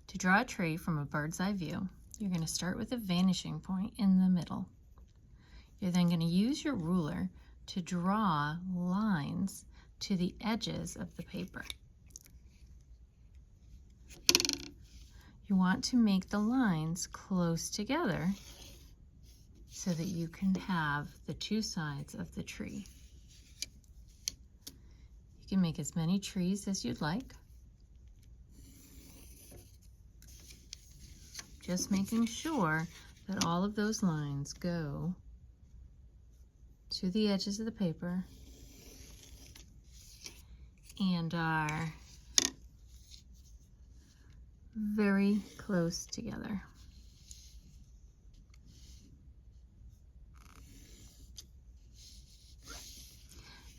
To draw a tree from a bird's eye view, you're going to start with a vanishing point in the middle. You're then going to use your ruler to draw lines to the edges of the paper. You want to make the lines close together so that you can have the two sides of the tree. You can make as many trees as you'd like. Just making sure that all of those lines go to the edges of the paper and are very close together.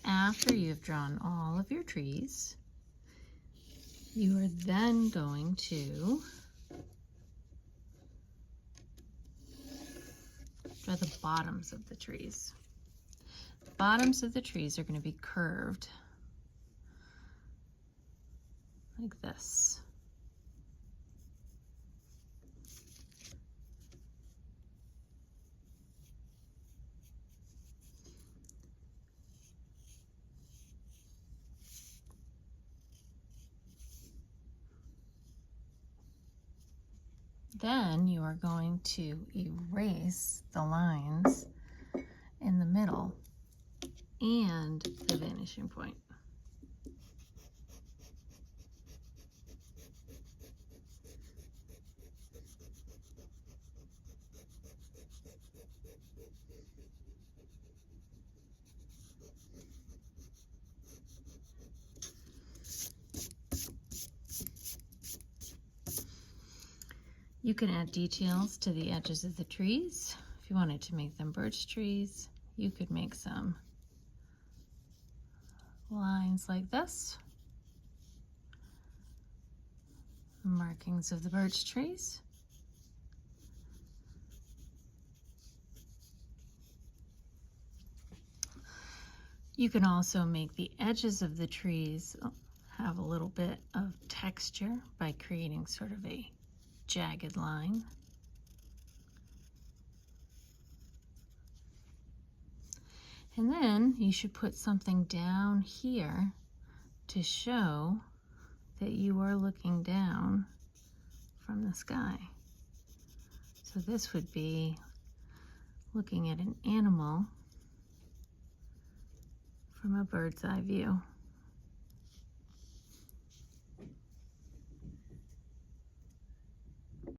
After you've drawn all of your trees, you are then going to draw the bottoms of the trees. The bottoms of the trees are going to be curved like this. Then you are going to erase the lines in the middle and the vanishing point. You can add details to the edges of the trees. If you wanted to make them birch trees, you could make some lines like this. Markings of the birch trees. You can also make the edges of the trees have a little bit of texture by creating sort of a jagged line. And then you should put something down here to show that you are looking down from the sky. So this would be looking at an animal from a bird's eye view.